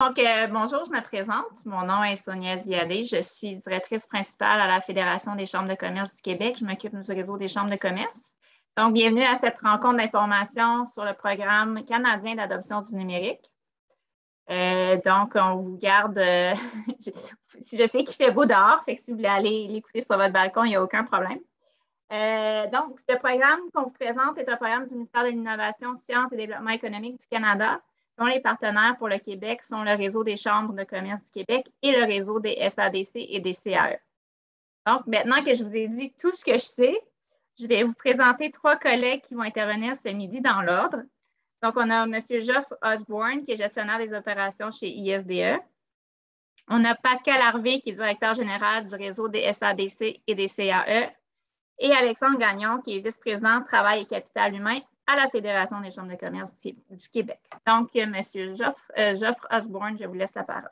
Bonjour, je me présente. Mon nom est Sonia Ziadé. Je suis directrice principale à la Fédération des chambres de commerce du Québec. Je m'occupe du réseau des chambres de commerce. Donc, bienvenue à cette rencontre d'information sur le programme canadien d'adoption du numérique. Donc, on vous garde, je sais qu'il fait beau dehors, fait que si vous voulez aller l'écouter sur votre balcon, il n'y a aucun problème. Donc, ce programme qu'on vous présente est un programme du ministère de l'Innovation, Sciences et Développement économique du Canada, dont les partenaires pour le Québec sont le réseau des chambres de commerce du Québec et le réseau des SADC et des CAE. Donc, maintenant que je vous ai dit tout ce que je sais, je vais vous présenter 3 collègues qui vont intervenir ce midi dans l'ordre. Donc, on a M. Geoffre Osborne, qui est gestionnaire des opérations chez ISDE. On a Pascal Harvey, qui est directeur général du réseau des SADC et des CAE. Et Alexandre Gagnon, qui est vice-président Travail et Capital humain à la Fédération des chambres de commerce du Québec. Donc, M. Geoffre Osborne, je vous laisse la parole.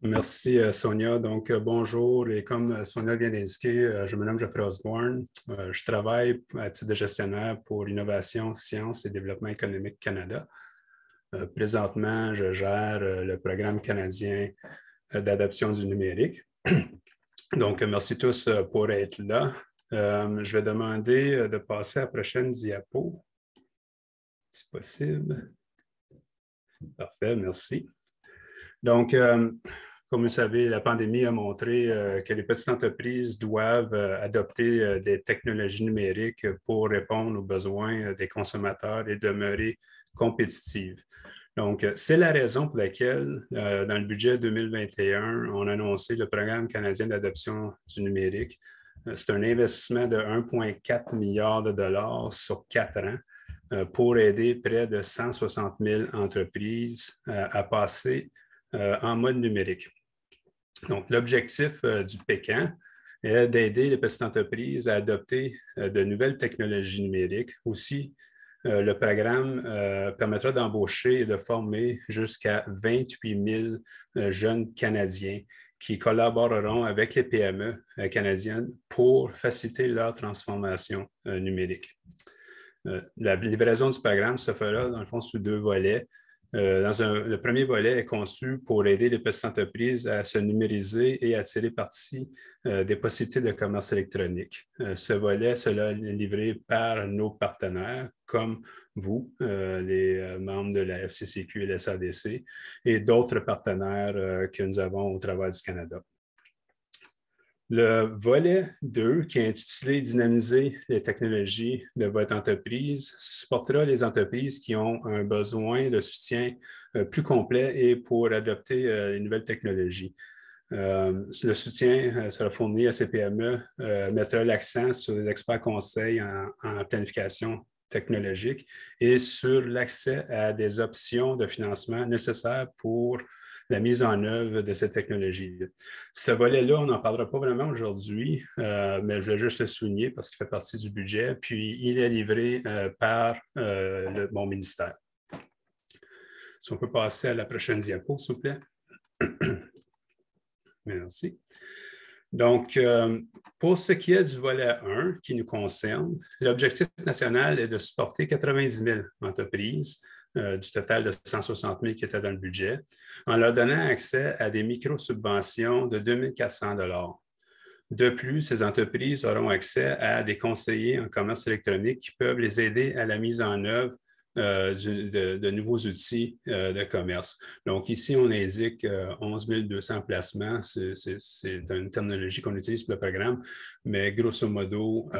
Merci, Sonia. Donc, bonjour. Et comme Sonia vient d'indiquer, je me nomme Geoffrey Osborne. Je travaille à titre de gestionnaire pour Innovation, Sciences et Développement économique Canada. Présentement, je gère le programme canadien d'adoption du numérique. Donc, merci tous pour être là. Je vais demander de passer à la prochaine diapo, si possible. Parfait, merci. Donc, comme vous savez, la pandémie a montré que les petites entreprises doivent adopter des technologies numériques pour répondre aux besoins des consommateurs et demeurer compétitives. Donc, c'est la raison pour laquelle, dans le budget 2021, on a annoncé le programme canadien d'adoption du numérique. C'est un investissement de 1,4 milliard de dollars sur 4 ans pour aider près de 160 000 entreprises à passer en mode numérique. Donc, l'objectif du PECAN est d'aider les petites entreprises à adopter de nouvelles technologies numériques. Aussi, le programme permettra d'embaucher et de former jusqu'à 28 000 jeunes Canadiens qui collaboreront avec les PME canadiennes pour faciliter leur transformation numérique. La livraison du programme se fera, dans le fond, sous 2 volets. Le premier volet est conçu pour aider les petites entreprises à se numériser et à tirer parti des possibilités de commerce électronique. Ce volet sera livré par nos partenaires, comme vous, les membres de la FCCQ et la SADC, et d'autres partenaires que nous avons au travers du Canada. Le volet 2, qui est intitulé « Dynamiser les technologies de votre entreprise », supportera les entreprises qui ont un besoin de soutien plus complet et pour adopter les nouvelles technologies. Le soutien sera fourni à ces PME, mettra l'accent sur les experts conseils en planification technologique et sur l'accès à des options de financement nécessaires pour la mise en œuvre de cette technologie. Ce volet-là, on n'en parlera pas vraiment aujourd'hui, mais je voulais juste le souligner parce qu'il fait partie du budget, puis il est livré par mon ministère. Si on peut passer à la prochaine diapo, s'il vous plaît. Merci. Donc, pour ce qui est du volet 1 qui nous concerne, l'objectif national est de supporter 90 000 entreprises du total de 160 000 qui étaient dans le budget, en leur donnant accès à des micro-subventions de 2 400 $. De plus, ces entreprises auront accès à des conseillers en commerce électronique qui peuvent les aider à la mise en œuvre de nouveaux outils de commerce. Donc, ici, on indique 11 200 placements. C'est une terminologie qu'on utilise pour le programme, mais grosso modo,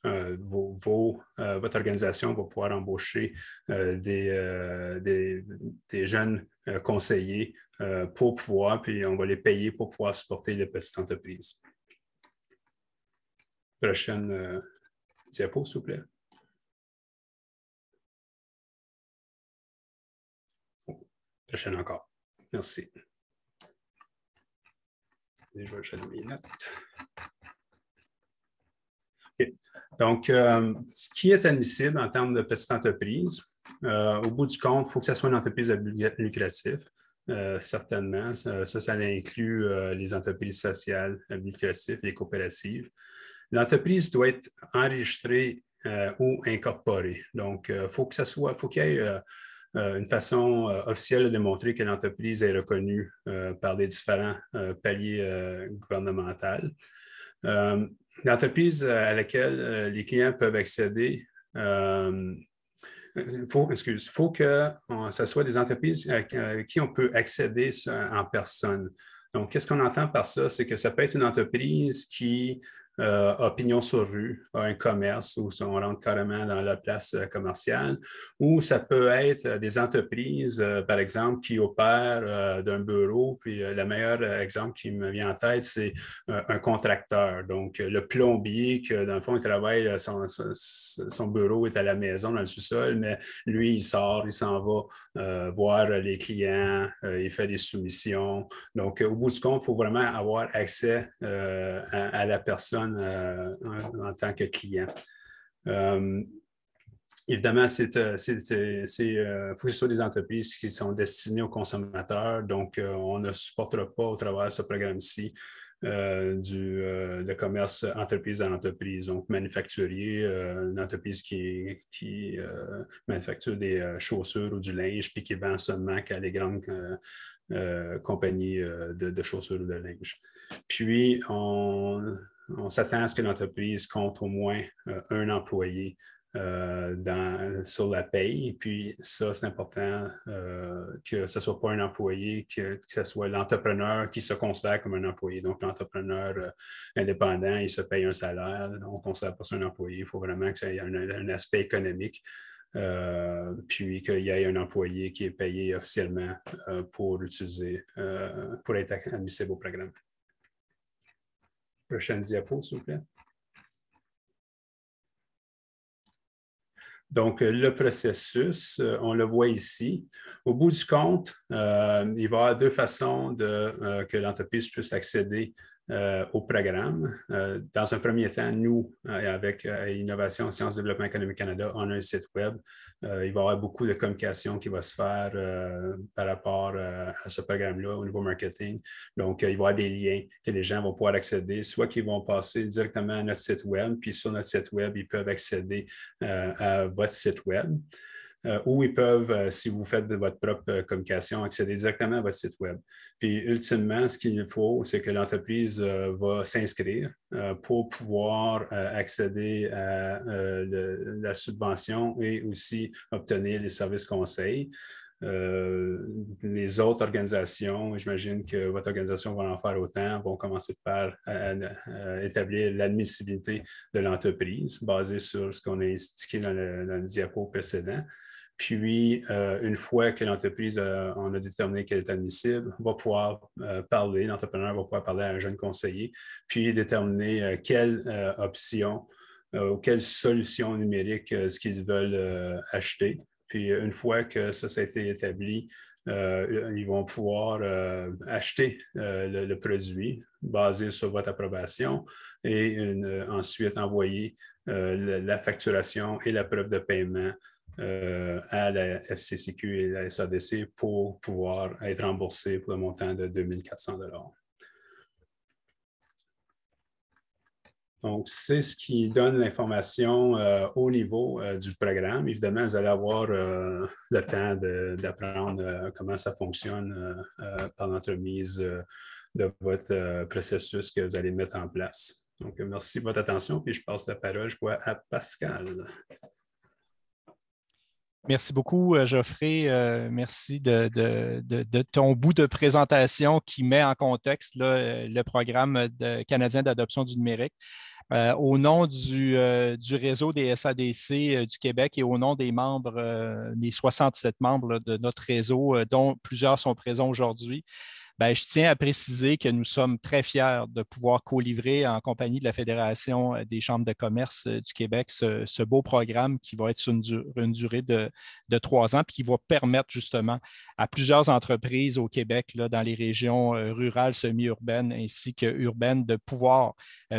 votre organisation va pouvoir embaucher des jeunes conseillers pour pouvoir, puis on va les payer pour pouvoir supporter les petites entreprises. Prochaine diapo, s'il vous plaît. Prochaine encore. Merci. Je vais changer mes notes. Okay. Donc, ce qui est admissible en termes de petite entreprise, au bout du compte, il faut que ce soit une entreprise à but lucratif. Certainement, ça inclut les entreprises sociales à but lucratif, les coopératives. L'entreprise doit être enregistrée ou incorporée. Donc, il faut qu'il y ait une façon officielle de démontrer que l'entreprise est reconnue par les différents paliers gouvernementaux. L'entreprise à laquelle les clients peuvent accéder, il faut que ce soit des entreprises à qui on peut accéder en personne. Donc, qu'est-ce qu'on entend par ça? C'est que ça peut être une entreprise qui a pignon sur rue, a un commerce où on rentre carrément dans la place commerciale, ou ça peut être des entreprises, par exemple, qui opèrent d'un bureau. Puis le meilleur exemple qui me vient en tête, c'est un contracteur. Donc, le plombier, que dans le fond, il travaille, son bureau est à la maison, dans le sous-sol, mais lui, il sort, il s'en va voir les clients, il fait des soumissions. Donc, au bout du compte, il faut vraiment avoir accès à la personne en tant que client. Évidemment, il faut que ce soit des entreprises qui sont destinées aux consommateurs. Donc, on ne supportera pas au travers de ce programme-ci de commerce entreprise à entreprise. Donc, manufacturier, une entreprise qui manufacture des chaussures ou du linge, puis qui vend seulement qu'à les grandes compagnies de chaussures ou de linge. Puis, on s'attend à ce que l'entreprise compte au moins un employé sur la paye. Puis ça, c'est important que ce ne soit pas un employé, que ce soit l'entrepreneur qui se considère comme un employé. Donc, l'entrepreneur indépendant, il se paye un salaire. On ne considère pas ça un employé. Il faut vraiment que ça ait un aspect économique. Puis qu'il y ait un employé qui est payé officiellement pour être admissible au programme. Prochaine diapo, s'il vous plaît. Donc, le processus, on le voit ici. Au bout du compte, il va y avoir deux façons que l'entreprise puisse accéder au programme. Dans un premier temps, nous, avec Innovation, Sciences, Développement économique Canada, on a un site web. Il va y avoir beaucoup de communication qui va se faire par rapport à ce programme-là au niveau marketing. Donc, il va y avoir des liens que les gens vont pouvoir accéder, soit qu'ils vont passer directement à notre site web, puis sur notre site web, ils peuvent accéder à votre site web. Ou ils peuvent, si vous faites de votre propre communication, accéder directement à votre site web. Puis, ultimement, ce qu'il faut, c'est que l'entreprise va s'inscrire pour pouvoir accéder à la subvention et aussi obtenir les services conseils. Les autres organisations, j'imagine que votre organisation va en faire autant, vont commencer par établir l'admissibilité de l'entreprise basée sur ce qu'on a indiqué dans le diapo précédent. Puis, une fois que l'entreprise on a déterminé qu'elle est admissible, va pouvoir parler, l'entrepreneur va pouvoir parler à un jeune conseiller, puis déterminer quelle option ou quelle solution numérique ce qu'ils veulent acheter. Puis, une fois que ça a été établi, ils vont pouvoir acheter le produit basé sur votre approbation et ensuite envoyer la facturation et la preuve de paiement à la FCCQ et la SADC pour pouvoir être remboursé pour le montant de 2 400 $. Donc, c'est ce qui donne l'information au niveau du programme. Évidemment, vous allez avoir le temps d'apprendre comment ça fonctionne par l'entremise de votre processus que vous allez mettre en place. Donc, merci de votre attention, puis je passe la parole, je crois, à Pascal. Merci beaucoup, Geoffrey. Merci de ton bout de présentation qui met en contexte là, le programme canadien d'adoption du numérique. Au nom du réseau des SADC du Québec et au nom des membres, des 67 membres là, de notre réseau, dont plusieurs sont présents aujourd'hui, je tiens à préciser que nous sommes très fiers de pouvoir co-livrer en compagnie de la Fédération des chambres de commerce du Québec ce beau programme qui va être sur une durée de 3 ans puis qui va permettre justement à plusieurs entreprises au Québec, là, dans les régions rurales, semi-urbaines ainsi qu'urbaines, de pouvoir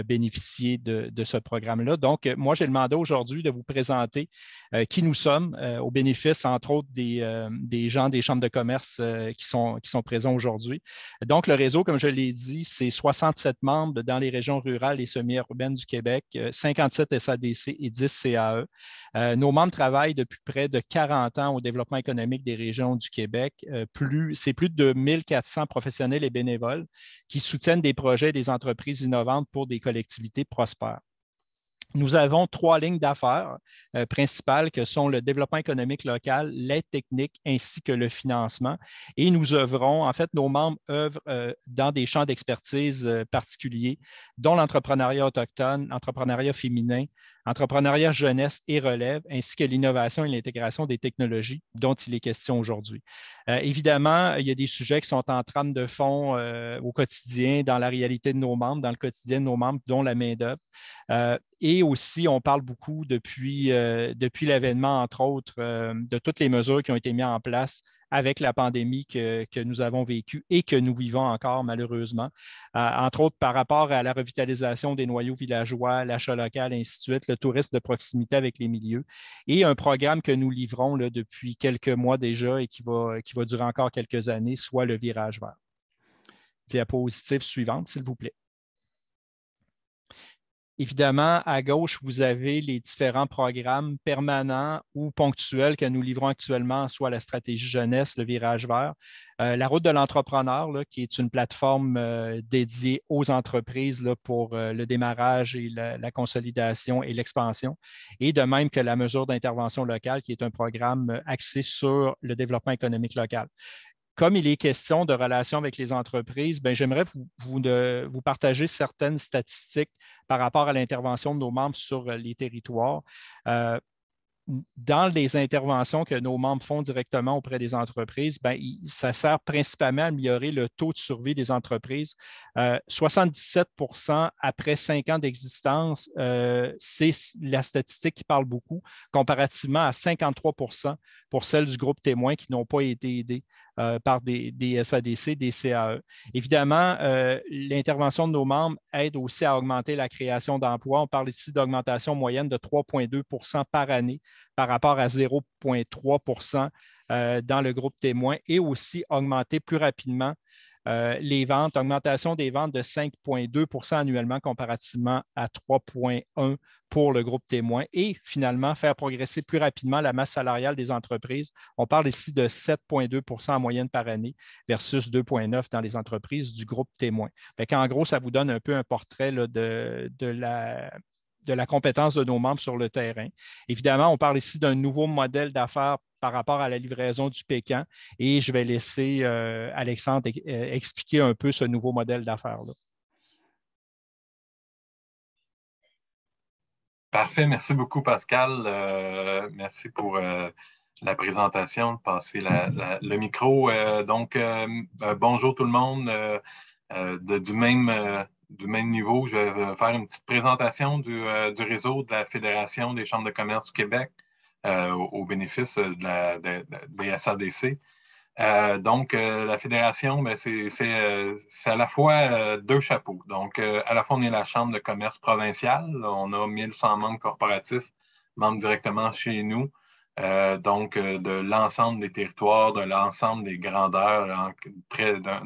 bénéficier de ce programme-là. Donc, moi, j'ai demandé aujourd'hui de vous présenter qui nous sommes au bénéfice, entre autres, des gens des chambres de commerce qui sont présents aujourd'hui. Donc, le réseau, comme je l'ai dit, c'est 67 membres dans les régions rurales et semi-urbaines du Québec, 57 SADC et 10 CAE. Nos membres travaillent depuis près de 40 ans au développement économique des régions du Québec. C'est plus de 1400 professionnels et bénévoles qui soutiennent des projets et des entreprises innovantes pour des collectivités prospères. Nous avons 3 lignes d'affaires principales que sont le développement économique local, l'aide technique ainsi que le financement. Et nous œuvrons, en fait, nos membres œuvrent dans des champs d'expertise particuliers, dont l'entrepreneuriat autochtone, l'entrepreneuriat féminin, entrepreneuriat jeunesse et relève, ainsi que l'innovation et l'intégration des technologies dont il est question aujourd'hui. Évidemment, il y a des sujets qui sont en trame de fond au quotidien, dans la réalité de nos membres, dans le quotidien de nos membres, dont la main-d'œuvre. Et aussi, on parle beaucoup depuis l'avènement, entre autres, de toutes les mesures qui ont été mises en place avec la pandémie que nous avons vécue et que nous vivons encore malheureusement, entre autres par rapport à la revitalisation des noyaux villageois, l'achat local, et ainsi de suite, le tourisme de proximité avec les milieux et un programme que nous livrons là, depuis quelques mois déjà et qui va durer encore quelques années, soit le virage vert. Diapositive suivante, s'il vous plaît. Évidemment, à gauche, vous avez les différents programmes permanents ou ponctuels que nous livrons actuellement, soit la stratégie jeunesse, le virage vert, la route de l'entrepreneur, là, qui est une plateforme dédiée aux entreprises là, pour le démarrage et la consolidation et l'expansion, et de même que la mesure d'intervention locale, qui est un programme axé sur le développement économique local. Comme il est question de relations avec les entreprises, j'aimerais vous partager certaines statistiques par rapport à l'intervention de nos membres sur les territoires. Dans les interventions que nos membres font directement auprès des entreprises, ça sert principalement à améliorer le taux de survie des entreprises. 77 après 5 ans d'existence, c'est la statistique qui parle beaucoup, comparativement à 53 pour celles du groupe témoin qui n'ont pas été aidées par des SADC, des CAE. Évidemment, l'intervention de nos membres aide aussi à augmenter la création d'emplois. On parle ici d'augmentation moyenne de 3,2 par année par rapport à 0,3 dans le groupe témoin et aussi augmenter plus rapidement les ventes, augmentation des ventes de 5,2 annuellement comparativement à 3,1 pour le groupe témoin et finalement faire progresser plus rapidement la masse salariale des entreprises. On parle ici de 7,2 en moyenne par année versus 2,9 dans les entreprises du groupe témoin. En gros, ça vous donne un peu un portrait là, de la compétence de nos membres sur le terrain. Évidemment, on parle ici d'un nouveau modèle d'affaires par rapport à la livraison du Pécan et je vais laisser Alexandre expliquer un peu ce nouveau modèle d'affaires-là. Parfait. Merci beaucoup, Pascal. Merci pour la présentation, de passer le micro. Bonjour tout le monde. Du même niveau, je vais faire une petite présentation du réseau de la Fédération des chambres de commerce du Québec au bénéfice des SADC. La Fédération, c'est à la fois 2 chapeaux. Donc, à la fois, on est la Chambre de commerce provinciale. On a 1100 membres corporatifs, membres directement chez nous. De l'ensemble des territoires, de l'ensemble des grandeurs,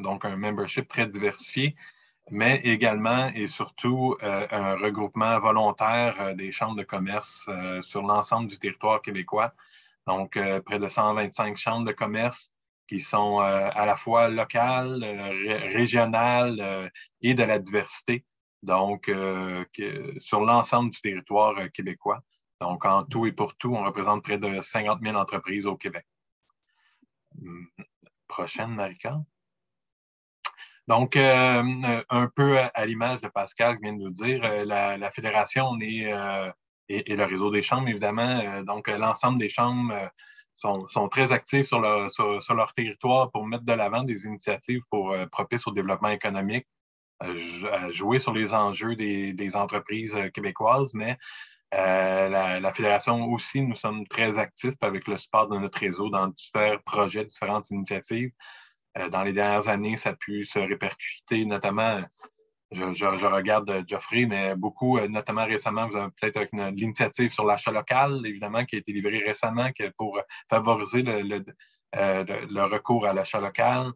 donc un membership très diversifié, mais également et surtout un regroupement volontaire des chambres de commerce sur l'ensemble du territoire québécois. Donc, près de 125 chambres de commerce qui sont à la fois locales, régionales et de la diversité, donc sur l'ensemble du territoire québécois. Donc, en tout et pour tout, on représente près de 50 000 entreprises au Québec. Prochaine, Marika. Donc, un peu à l'image de Pascal qui vient de nous dire, la Fédération et le réseau des chambres, évidemment. Donc, l'ensemble des chambres sont très actifs sur leur territoire pour mettre de l'avant des initiatives propices au développement économique, à jouer sur les enjeux des entreprises québécoises, mais la Fédération aussi, nous sommes très actifs avec le support de notre réseau dans différents projets, différentes initiatives. Dans les dernières années, ça a pu se répercuter, notamment, je regarde Geoffrey, mais beaucoup, notamment récemment, vous avez peut-être l'initiative sur l'achat local, évidemment, qui a été livrée récemment pour favoriser le recours à l'achat local,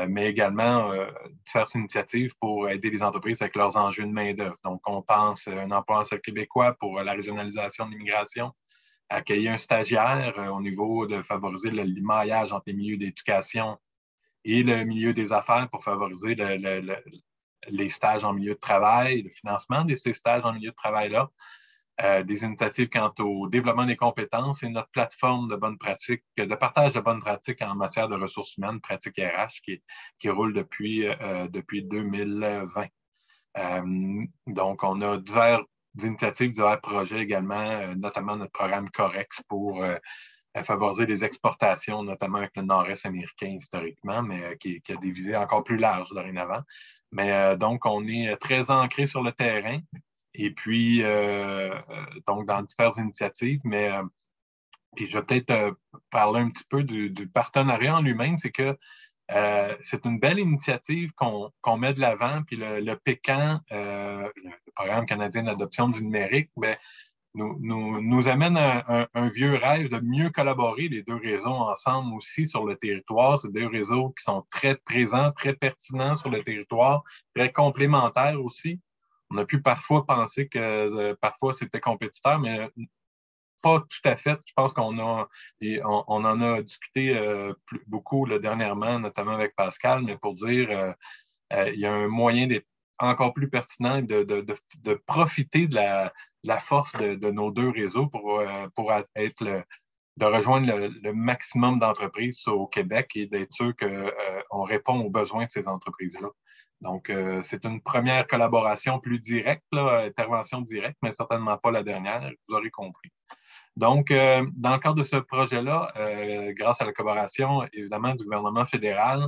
mais également diverses initiatives pour aider les entreprises avec leurs enjeux de main-d'œuvre. Donc, on pense un emploi en sol québécois pour la régionalisation de l'immigration, accueillir un stagiaire au niveau de favoriser le maillage entre les milieux d'éducation et le milieu des affaires pour favoriser les stages en milieu de travail, le financement de ces stages en milieu de travail-là. Des initiatives quant au développement des compétences et notre plateforme de bonnes pratiques, de partage de bonnes pratiques en matière de ressources humaines, pratiques RH, qui roule depuis 2020. Donc, on a diverses initiatives, divers projets également, notamment notre programme COREX pour favoriser les exportations, notamment avec le nord-est américain historiquement, mais qui a des visées encore plus larges dorénavant. Mais donc, on est très ancré sur le terrain. Et puis, donc, dans diverses initiatives, mais puis je vais peut-être parler un petit peu du partenariat en lui-même, c'est que c'est une belle initiative qu'on met de l'avant, puis le PCAN, le Programme canadien d'adoption du numérique, bien, nous amène un vieux rêve de mieux collaborer les deux réseaux ensemble aussi sur le territoire. C'est deux réseaux qui sont très présents, très pertinents sur le territoire, très complémentaires aussi. On a pu parfois penser que parfois c'était compétiteur, mais pas tout à fait. Je pense qu'on en a discuté beaucoup dernièrement, notamment avec Pascal, mais pour dire il y a un moyen d'être encore plus pertinent et de profiter de la force de nos deux réseaux pour être de rejoindre le maximum d'entreprises au Québec et d'être sûr qu'on répond aux besoins de ces entreprises-là. Donc, c'est une première collaboration plus directe, là, intervention directe, mais certainement pas la dernière, vous aurez compris. Donc, dans le cadre de ce projet-là, grâce à la collaboration, évidemment, du gouvernement fédéral,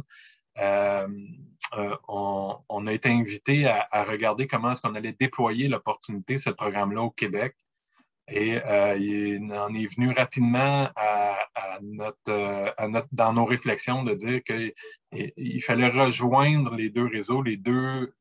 on a été invité à regarder comment est-ce qu'on allait déployer l'opportunité de ce programme-là au Québec. Et il en est venu rapidement dans nos réflexions de dire qu'il fallait rejoindre les deux réseaux,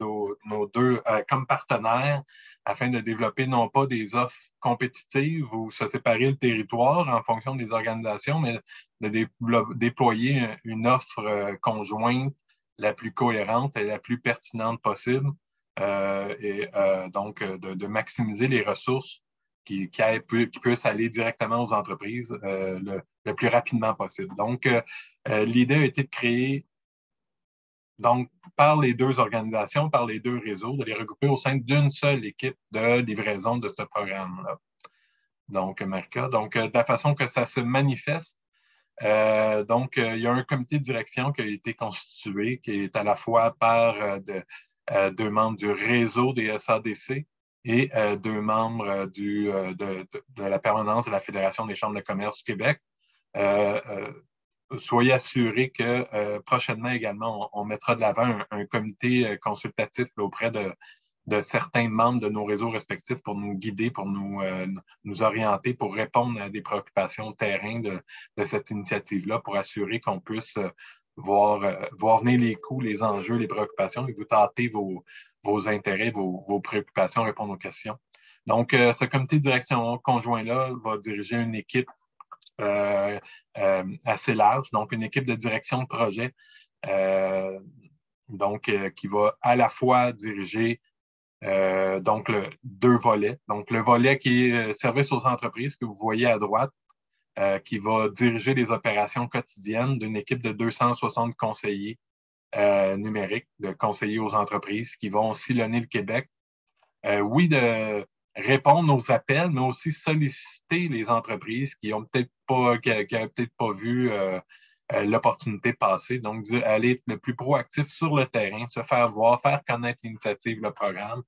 nos deux comme partenaires, afin de développer non pas des offres compétitives ou se séparer le territoire en fonction des organisations, mais de déployer une offre conjointe la plus cohérente et la plus pertinente possible, donc de maximiser les ressources qui puissent aller directement aux entreprises le plus rapidement possible. Donc, l'idée a été de créer, donc, par les deux organisations, par les deux réseaux, de les regrouper au sein d'une seule équipe de livraison de ce programme-là. Donc, Marika, donc, de la façon que ça se manifeste, donc, il y a un comité de direction qui a été constitué, qui est à la fois par deux membres du réseau des SADC, et deux membres de la permanence de la Fédération des chambres de commerce du Québec. Soyez assurés que prochainement également, on mettra de l'avant un comité consultatif là, auprès de certains membres de nos réseaux respectifs pour nous guider, pour nous orienter, pour répondre à des préoccupations terrain de cette initiative-là, pour assurer qu'on puisse voir venir les coûts, les enjeux, les préoccupations et vous tâter vos intérêts, vos préoccupations, répondre aux questions. Donc, ce comité de direction conjoint-là va diriger une équipe assez large, donc une équipe de direction de projet, qui va à la fois diriger donc deux volets. Donc, le volet qui est service aux entreprises que vous voyez à droite, qui va diriger les opérations quotidiennes d'une équipe de 260 conseillers numériques, de conseillers aux entreprises qui vont sillonner le Québec. Oui, de répondre aux appels, mais aussi solliciter les entreprises qui n'avaient peut-être pas vu l'opportunité passer. Donc, aller être le plus proactif sur le terrain, se faire voir, faire connaître l'initiative, le programme,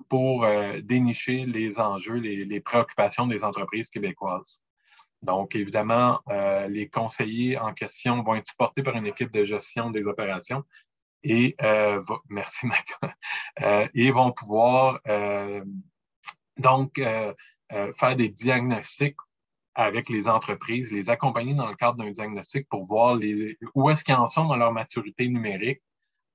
pour dénicher les enjeux, les préoccupations des entreprises québécoises. Donc, évidemment, les conseillers en question vont être supportés par une équipe de gestion des opérations et, merci Maca, et vont pouvoir faire des diagnostics avec les entreprises, les accompagner dans le cadre d'un diagnostic pour voir où est-ce qu'ils en sont dans leur maturité numérique,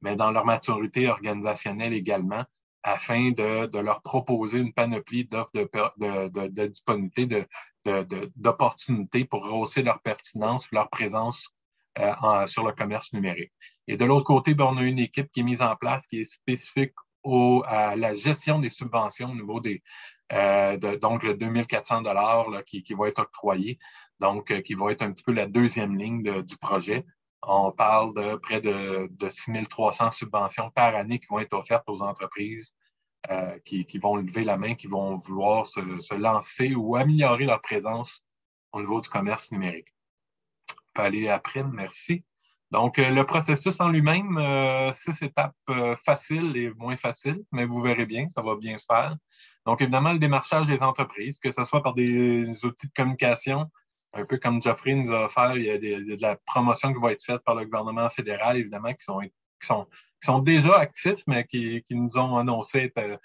mais dans leur maturité organisationnelle également, afin de leur proposer une panoplie d'offres de disponibilité, d'opportunités pour rehausser leur pertinence, leur présence sur le commerce numérique. Et de l'autre côté, bien, on a une équipe qui est mise en place qui est spécifique à la gestion des subventions au niveau donc le 2400 $ qui va être octroyé, donc qui va être un petit peu la deuxième ligne du projet. On parle de près de 6300 subventions par année qui vont être offertes aux entreprises qui vont lever la main, qui vont vouloir se lancer ou améliorer leur présence au niveau du commerce numérique. On peut aller après, merci. Donc, le processus en lui-même, 6 étapes faciles et moins faciles, mais vous verrez bien, ça va bien se faire. Donc, évidemment, le démarchage des entreprises, que ce soit par des outils de communication, un peu comme Geoffrey nous a offert, il y a de la promotion qui va être faite par le gouvernement fédéral, évidemment, qui sont déjà actifs, mais qui nous ont annoncé être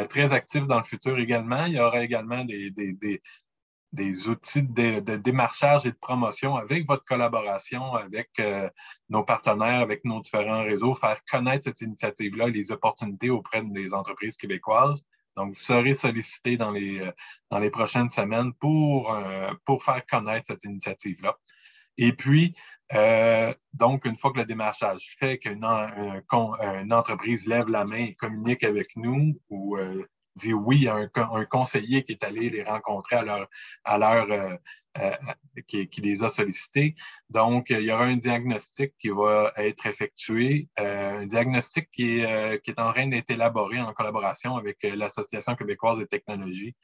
très actifs dans le futur également. Il y aura également des outils de démarchage et de promotion avec votre collaboration, avec nos partenaires, avec nos différents réseaux, faire connaître cette initiative-là, les opportunités auprès des entreprises québécoises. Donc, vous serez sollicité dans les prochaines semaines pour faire connaître cette initiative-là. Et puis, donc, une fois que le démarchage fait qu'une entreprise lève la main et communique avec nous ou dit oui à un conseiller qui est allé les rencontrer qui les a sollicités. Donc, il y aura un diagnostic qui va être effectué, un diagnostic qui est en train d'être élaboré en collaboration avec l'Association québécoise des technologies.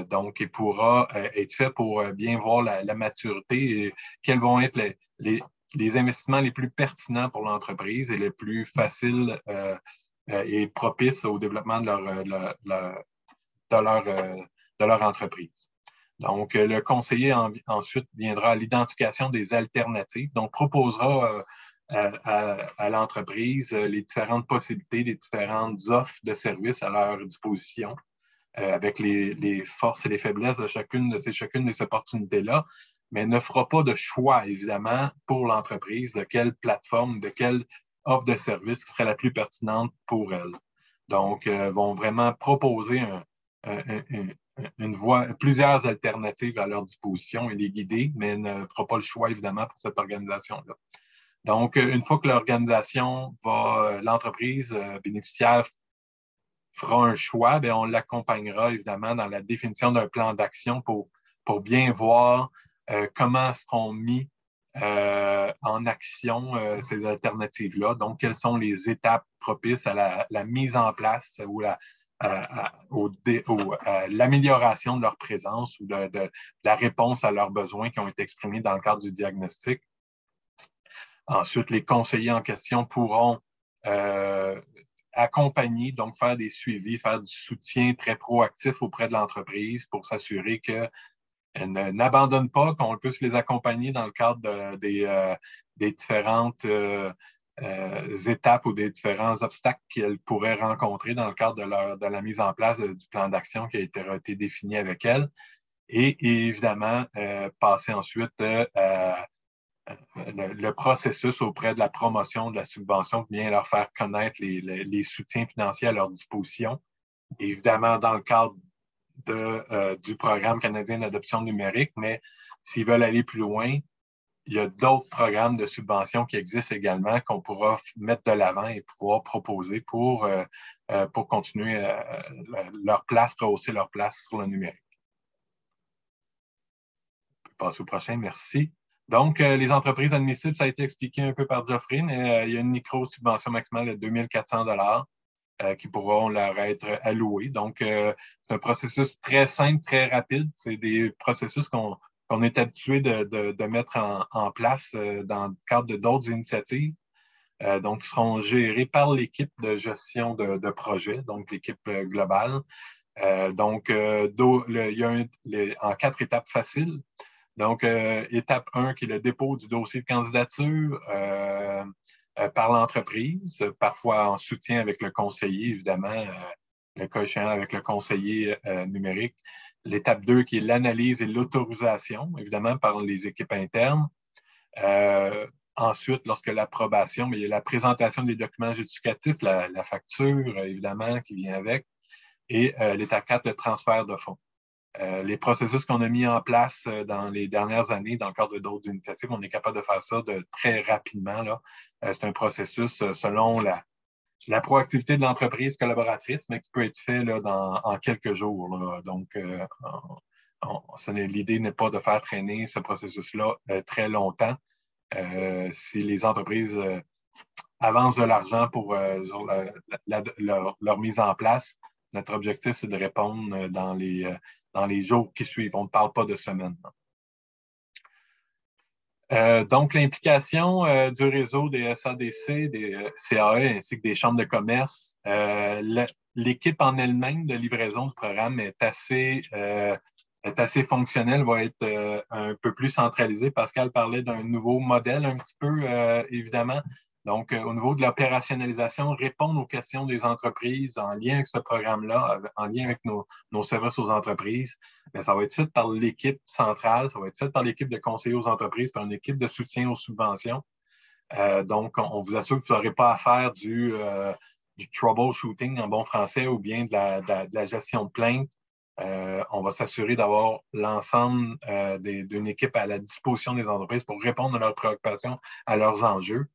Donc, il pourra être fait pour bien voir la maturité et quels vont être les investissements les plus pertinents pour l'entreprise et les plus faciles et propices au développement de leur entreprise. Donc, le conseiller ensuite viendra à l'identification des alternatives, donc proposera à l'entreprise les différentes possibilités, les différentes offres de services à leur disposition, avec les forces et les faiblesses de chacune de ces opportunités-là, mais ne fera pas de choix, évidemment, pour l'entreprise de quelle plateforme, de quelle offre de service qui serait la plus pertinente pour elle. Donc, vont vraiment proposer plusieurs alternatives à leur disposition et les guider, mais ne fera pas le choix, évidemment, pour cette organisation-là. Donc, une fois que l'entreprise bénéficiaire fera un choix, bien, on l'accompagnera évidemment dans la définition d'un plan d'action pour bien voir comment seront mis en action ces alternatives-là. Donc, quelles sont les étapes propices à la mise en place ou l'amélioration de leur présence ou de la réponse à leurs besoins qui ont été exprimés dans le cadre du diagnostic. Ensuite, les conseillers en question pourront accompagner, donc faire des suivis, faire du soutien très proactif auprès de l'entreprise pour s'assurer qu'elle n'abandonne pas, qu'on puisse les accompagner dans le cadre des différentes étapes ou des différents obstacles qu'elles pourraient rencontrer dans le cadre de la mise en place du plan d'action qui a été défini avec elles. Et évidemment, passer ensuite le processus auprès de la promotion de la subvention, bien leur faire connaître les soutiens financiers à leur disposition. Et évidemment, dans le cadre du programme canadien d'adoption numérique, mais s'ils veulent aller plus loin, il y a d'autres programmes de subvention qui existent également qu'on pourra mettre de l'avant et pouvoir proposer pour continuer rehausser leur place sur le numérique. On peut passer au prochain, merci. Donc, les entreprises admissibles, ça a été expliqué un peu par Geoffrey, mais il y a une micro-subvention maximale de 2400 $ qui pourront leur être alloués. Donc, c'est un processus très simple, très rapide. C'est des processus qu'on est habitué de mettre en place dans le cadre d'autres initiatives. Donc, qui seront gérés par l'équipe de gestion de projet, donc l'équipe globale. Donc, il y a en 4 étapes faciles. Donc, étape 1, qui est le dépôt du dossier de candidature par l'entreprise, parfois en soutien avec le conseiller, évidemment, le cas échéant avec le conseiller numérique. L'étape 2, qui est l'analyse et l'autorisation, évidemment, par les équipes internes. Ensuite, lorsque l'approbation, il y a la présentation des documents justificatifs, la facture, évidemment, qui vient avec. Et l'étape 4, le transfert de fonds. Les processus qu'on a mis en place dans les dernières années, dans le cadre d'autres initiatives, on est capable de faire ça très rapidement, là. C'est un processus selon la proactivité de l'entreprise collaboratrice, mais qui peut être fait là, en quelques jours, là. Donc, l'idée n'est pas de faire traîner ce processus-là très longtemps. Si les entreprises avancent de l'argent pour leur mise en place, notre objectif, c'est de répondre dans les jours qui suivent. On ne parle pas de semaines. Donc, l'implication du réseau des SADC, des CAE ainsi que des chambres de commerce, l'équipe en elle-même de livraison du programme est assez fonctionnelle, va être un peu plus centralisée. Pascal parlait d'un nouveau modèle un petit peu, évidemment. Donc, au niveau de l'opérationnalisation, répondre aux questions des entreprises en lien avec ce programme-là, en lien avec nos services aux entreprises, bien, ça va être fait par l'équipe centrale, ça va être fait par l'équipe de conseillers aux entreprises, par une équipe de soutien aux subventions. Donc, on vous assure que vous n'aurez pas à faire du troubleshooting en bon français ou bien de la gestion de plaintes. On va s'assurer d'avoir l'ensemble d'une équipe à la disposition des entreprises pour répondre à leurs préoccupations, à leurs enjeux.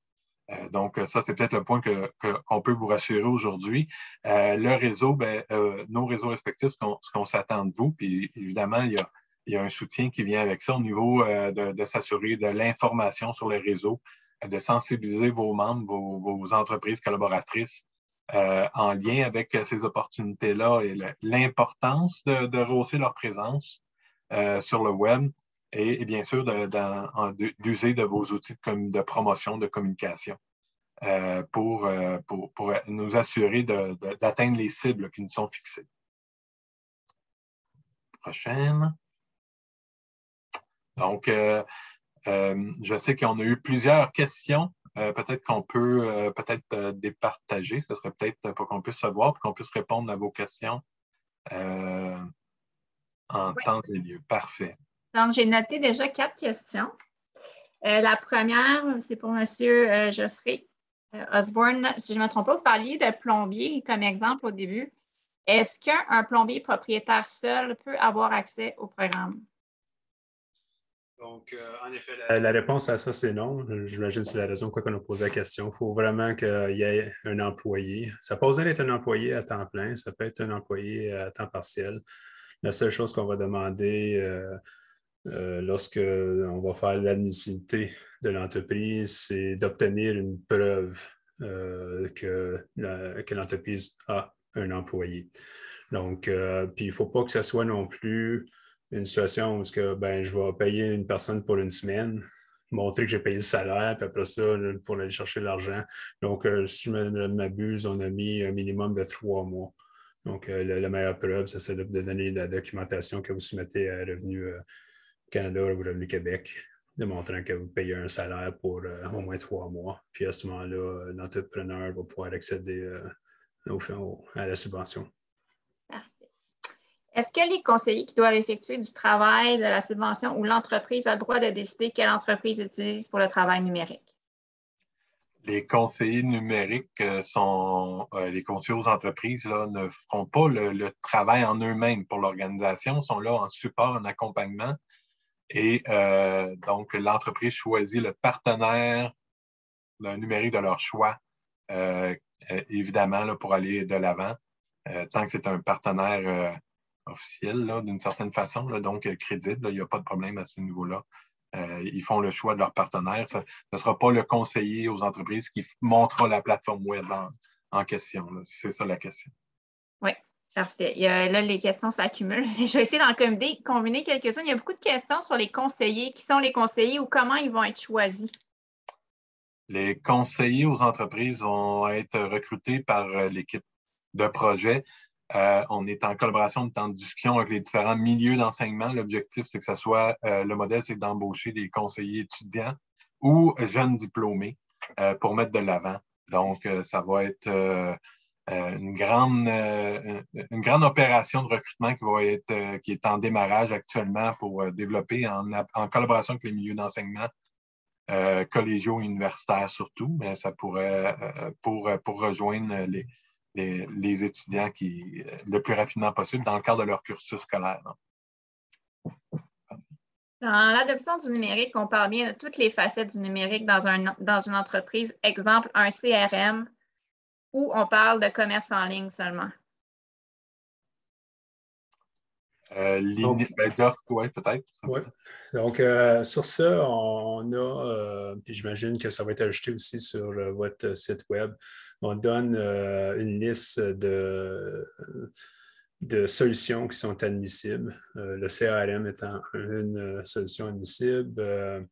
Donc, ça, c'est peut-être le point qu'on peut vous rassurer aujourd'hui. Le réseau, nos réseaux respectifs, ce qu'on s'attend de vous, puis évidemment, il y a un soutien qui vient avec ça au niveau de s'assurer de l'information sur le réseau, de sensibiliser vos membres, vos entreprises collaboratrices en lien avec ces opportunités-là et l'importance de rehausser leur présence sur le web. Et bien sûr, d'user de vos outils de promotion, de communication pour nous assurer d'atteindre les cibles qui nous sont fixées. Prochaine. Donc, je sais qu'on a eu plusieurs questions. Peut-être qu'on peut départager. Ce serait peut-être pour qu'on puisse se voir, pour qu'on puisse répondre à vos questions en temps et lieu. Parfait. Donc, j'ai noté déjà 4 questions. La première, c'est pour M. Geoffrey Osborne. Si je ne me trompe pas, vous parliez de plombier comme exemple au début. Est-ce qu'un plombier propriétaire seul peut avoir accès au programme? Donc, en effet, la réponse à ça, c'est non. J'imagine que c'est la raison pour laquelle on a posé la question. Il faut vraiment qu'il y ait un employé. Ça peut aussi être un employé à temps plein, ça peut être un employé à temps partiel. La seule chose qu'on va demander lorsque on va faire l'admissibilité de l'entreprise, c'est d'obtenir une preuve que l'entreprise a un employé. Donc, puis il ne faut pas que ce soit non plus une situation où je vais payer une personne pour une semaine, montrer que j'ai payé le salaire, puis après ça, pour aller chercher l'argent. Donc, si je ne m'abuse, on a mis un minimum de 3 mois. Donc, la meilleure preuve, c'est de donner la documentation que vous soumettez à Revenu Canada ou Revenu Québec, démontrant que vous payez un salaire pour au moins 3 mois. Puis à ce moment-là, l'entrepreneur va pouvoir accéder à la subvention. Parfait. Est-ce que les conseillers qui doivent effectuer du travail de la subvention ou l'entreprise a le droit de décider quelle entreprise utilise pour le travail numérique? Les conseillers numériques les conseillers aux entreprises là, ne feront pas le travail en eux-mêmes pour l'organisation, ils sont là en support, en accompagnement. Et donc, l'entreprise choisit le partenaire numérique de leur choix, évidemment, là, pour aller de l'avant, tant que c'est un partenaire officiel, d'une certaine façon, là, donc crédible, il n'y a pas de problème à ce niveau-là. Ils font le choix de leur partenaire. Ce ne sera pas le conseiller aux entreprises qui montrera la plateforme web en question. C'est ça la question. Oui, parfait. Là, les questions s'accumulent. Je vais essayer d'en combiner quelques-unes. Il y a beaucoup de questions sur les conseillers. Qui sont les conseillers ou comment ils vont être choisis? Les conseillers aux entreprises vont être recrutés par l'équipe de projet. On est en collaboration, on est en discussion avec les différents milieux d'enseignement. L'objectif, c'est que ce soit, le modèle, c'est d'embaucher des conseillers étudiants ou jeunes diplômés pour mettre de l'avant. Donc, ça va être une grande opération de recrutement qui est en démarrage actuellement pour développer en collaboration avec les milieux d'enseignement collégiaux et universitaires surtout, mais ça pourrait pour rejoindre les étudiants le plus rapidement possible dans le cadre de leur cursus scolaire. Dans l'adoption du numérique, on parle bien de toutes les facettes du numérique dans une entreprise. Exemple, un CRM, où on parle de commerce en ligne seulement. D'offres, oui, peut-être. Oui. Donc, sur ça, on a, puis j'imagine que ça va être ajouté aussi sur votre site Web, on donne une liste de solutions qui sont admissibles. Le CRM étant une solution admissible.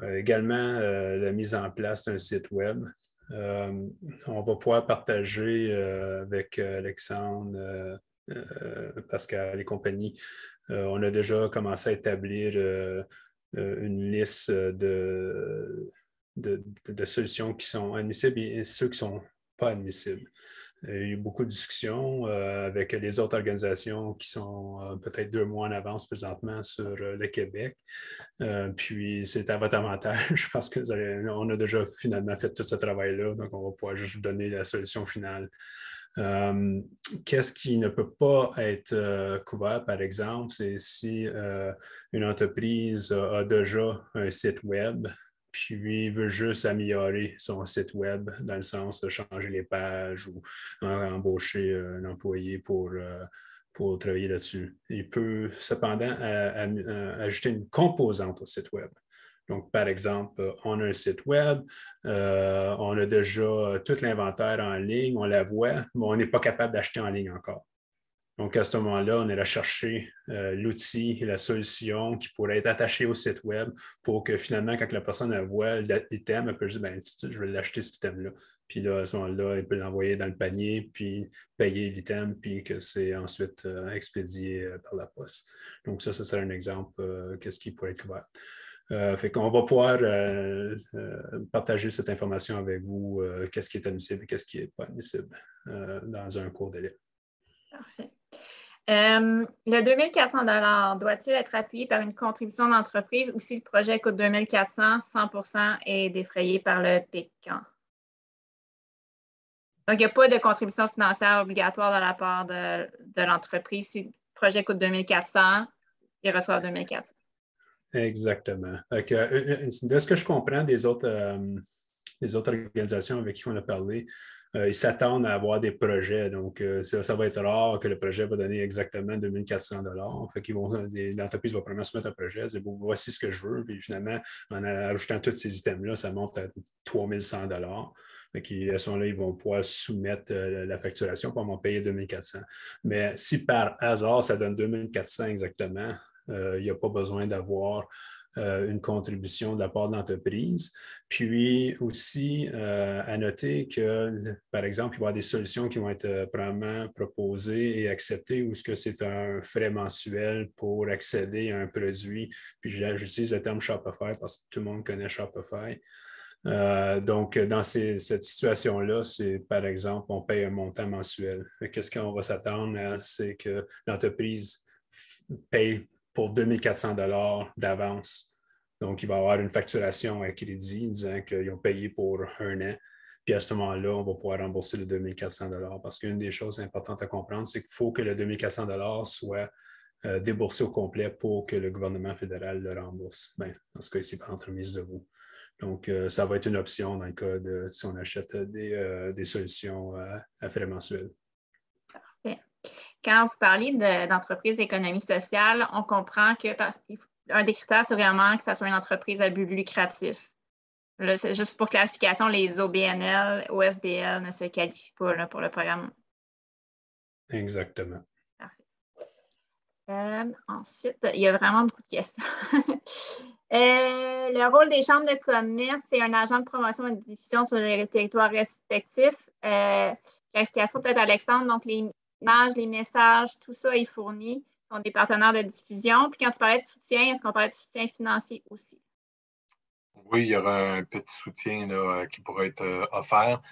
Également, la mise en place d'un site Web. On va pouvoir partager avec Alexandre, Pascal et compagnie. On a déjà commencé à établir une liste de solutions qui sont admissibles et ceux qui ne sont pas admissibles. Il y a eu beaucoup de discussions avec les autres organisations qui sont peut-être 2 mois en avance présentement sur le Québec. Puis c'est à votre avantage parce qu'on a déjà finalement fait tout ce travail-là, donc on va pouvoir juste donner la solution finale. Qu'est-ce qui ne peut pas être couvert, par exemple, c'est si une entreprise a déjà un site Web, puis veut juste améliorer son site Web dans le sens de changer les pages ou embaucher un employé pour travailler là-dessus. Il peut cependant ajouter une composante au site Web. Donc, par exemple, on a un site Web, on a déjà tout l'inventaire en ligne, on la voit, mais on n'est pas capable d'acheter en ligne encore. Donc, à ce moment-là, on ira chercher l'outil et la solution qui pourrait être attachée au site Web pour que finalement, quand la personne la voit l'item, elle peut dire ben, je vais l'acheter cet item-là. Puis là, à ce moment-là, elle peut l'envoyer dans le panier, puis payer l'item, puis que c'est ensuite expédié par la poste. Donc, ça serait un exemple qu'est-ce qui pourrait être couvert. Fait qu'on va pouvoir partager cette information avec vous, qu'est-ce qui est admissible et qu'est-ce qui n'est pas admissible dans un court délai. Parfait. Le 2 400 doit-il être appuyé par une contribution d'entreprise ou si le projet coûte 2 400, 100% est défrayé par le PICAN? Donc, il n'y a pas de contribution financière obligatoire de la part de l'entreprise. Si le projet coûte 2 400, il reçoit 2 400. Exactement. De ce que je comprends des autres organisations avec qui on a parlé, ils s'attendent à avoir des projets. Donc, ça va être rare que le projet va donner exactement 2 400 $. Fait l'entreprise va premièrement soumettre un projet, dire bon, voici ce que je veux. Puis finalement, en ajoutant tous ces items-là, ça monte à 3 100 $. À ce moment-là, ils vont pouvoir soumettre la facturation pour m'en payer 2 400. Mais si par hasard, ça donne 2 400 exactement, il n'y a pas besoin d'avoir une contribution de la part de l'entreprise. Puis aussi, à noter que, par exemple, il va y avoir des solutions qui vont être probablement proposées et acceptées ou est-ce que c'est un frais mensuel pour accéder à un produit. Puis j'utilise le terme Shopify parce que tout le monde connaît Shopify. Donc, dans cette situation-là, c'est par exemple, on paye un montant mensuel. Qu'est-ce qu'on va s'attendre à, c'est que l'entreprise paye pour 2 400 $ d'avance. Donc, il va y avoir une facturation à crédit disant qu'ils ont payé pour un an. Puis à ce moment-là, on va pouvoir rembourser le 2 400 $ parce qu'une des choses importantes à comprendre, c'est qu'il faut que le 2 400 $ soit déboursé au complet pour que le gouvernement fédéral le rembourse. Bien, dans ce cas-ci, par entremise de vous. Donc, ça va être une option dans le cas de si on achète des solutions à frais mensuels. Parfait. Quand vous parlez d'entreprise d'économie sociale, on comprend qu'un des critères, c'est vraiment que ça soit une entreprise à but lucratif. Là, c'est juste pour clarification, les OBNL, OFBL ne se qualifient pas là, pour le programme. Exactement. Parfait. Ensuite, il y a vraiment beaucoup de questions. Le rôle des chambres de commerce, c'est un agent de promotion et de diffusion sur les territoires respectifs. Clarification peut-être Alexandre, donc les images, les messages, tout ça est fourni, sont des partenaires de diffusion. Puis quand tu parlais de soutien, est-ce qu'on parlait de soutien financier aussi? Oui, il y aura un petit soutien là, qui pourra être offert.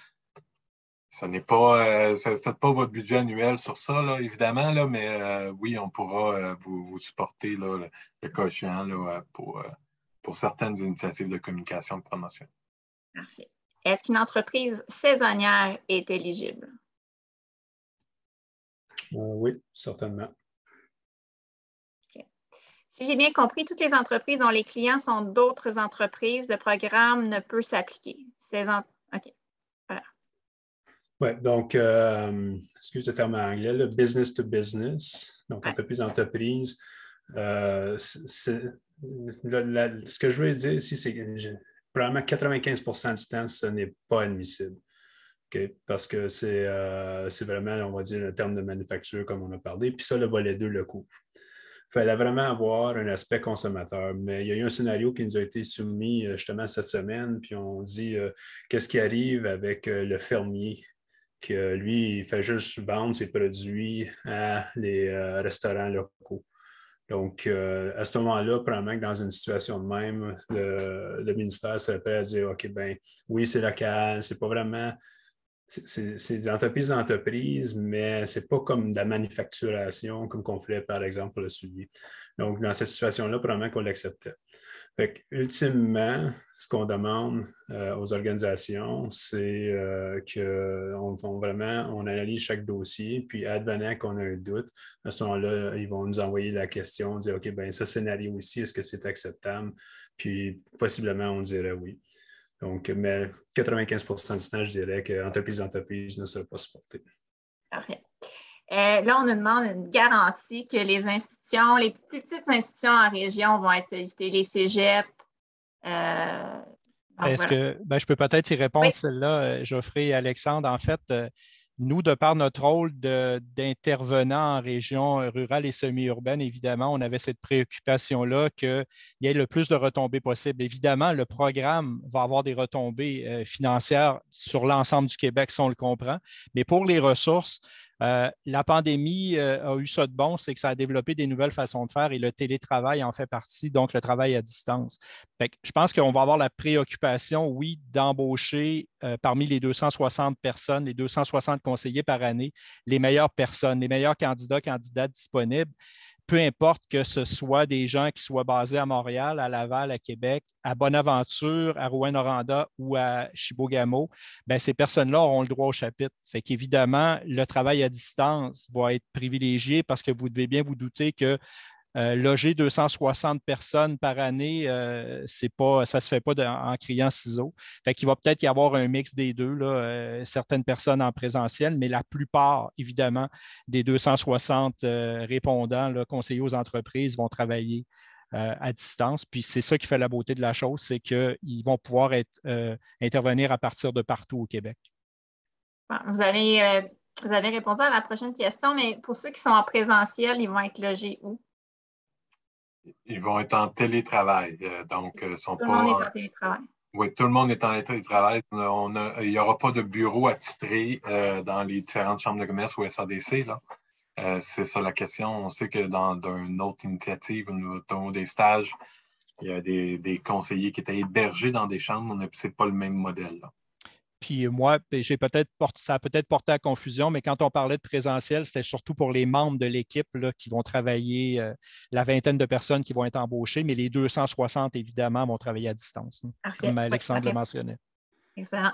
Ce n'est pas, faites pas votre budget annuel sur ça, là, évidemment, là, mais oui, on pourra vous supporter là, le cas échéant là, pour certaines initiatives de communication de promotion. Parfait. Est-ce qu'une entreprise saisonnière est éligible? Oui, certainement. Okay. Si j'ai bien compris, toutes les entreprises dont les clients sont d'autres entreprises, le programme ne peut s'appliquer. OK. Voilà. Oui, donc, excuse le terme en anglais, le business to business, donc entreprise à entreprise. Ce que je veux dire ici, c'est que probablement 95% du temps, ce n'est pas admissible. Okay? Parce que c'est vraiment, on va dire, un terme de manufacture, comme on a parlé. Puis ça, le volet 2 le couvre. Il fallait vraiment avoir un aspect consommateur. Mais il y a eu un scénario qui nous a été soumis justement cette semaine, puis on dit qu'est-ce qui arrive avec le fermier, que lui, il fait juste vendre ses produits à les restaurants locaux. Donc, à ce moment-là, probablement que dans une situation de même, le ministère serait prêt à dire OK, ben oui, c'est local, c'est pas vraiment. C'est des entreprises d'entreprise, mais ce n'est pas comme de la manufacturation, comme qu'on ferait, par exemple, pour le soulier. Donc, dans cette situation-là, probablement qu'on l'acceptait. Ultimement, ce qu'on demande aux organisations, c'est on analyse chaque dossier, puis advenant qu'on a un doute, à ce moment-là, ils vont nous envoyer la question, dire OK, bien, ce scénario ici, est-ce que c'est acceptable? Puis possiblement, on dirait oui. Donc, mais 95% du temps, je dirais qu'entreprise d'entreprise ne sera pas supportée. Parfait. Là, on nous demande une garantie que les institutions, les plus petites institutions en région vont être sollicitées, les cégeps. Je peux peut-être y répondre, celle-là, Geoffrey et Alexandre. En fait, nous, de par notre rôle d'intervenant en région rurale et semi-urbaine, évidemment, on avait cette préoccupation-là qu'il y ait le plus de retombées possible. Évidemment, le programme va avoir des retombées financières sur l'ensemble du Québec, si on le comprend. Mais pour les ressources, la pandémie a eu ça de bon, c'est que ça a développé des nouvelles façons de faire et le télétravail en fait partie, donc le travail à distance. Je pense qu'on va avoir la préoccupation, oui, d'embaucher parmi les 260 personnes, les 260 conseillers par année, les meilleures personnes, les meilleurs candidates disponibles. Peu importe que ce soit des gens qui soient basés à Montréal, à Laval, à Québec, à Bonaventure, à Rouyn-Noranda ou à Chibougamau, bien, ces personnes-là auront le droit au chapitre. Fait qu'évidemment, le travail à distance va être privilégié parce que vous devez bien vous douter que loger 260 personnes par année, ça ne se fait pas en criant ciseaux. Fait qu'il va peut-être y avoir un mix des deux, là, certaines personnes en présentiel, mais la plupart, évidemment, des 260 répondants, là, conseillers aux entreprises, vont travailler à distance. Puis c'est ça qui fait la beauté de la chose, c'est qu'ils vont pouvoir intervenir à partir de partout au Québec. Bon, vous avez répondu à la prochaine question, mais pour ceux qui sont en présentiel, ils vont être logés où? Ils vont être en télétravail. Tout le monde est en télétravail. Oui, tout le monde est en télétravail. Il n'y aura pas de bureau attitré dans les différentes chambres de commerce ou SADC. C'est ça la question. On sait que dans une autre initiative, au des stages, il y a des conseillers qui étaient hébergés dans des chambres, mais ce n'est pas le même modèle. Là. Puis moi, ça a peut-être porté à confusion, mais quand on parlait de présentiel, c'était surtout pour les membres de l'équipe là, qui vont travailler, la vingtaine de personnes qui vont être embauchées, mais les 260, évidemment, vont travailler à distance, comme Alexandre le mentionnait. Excellent.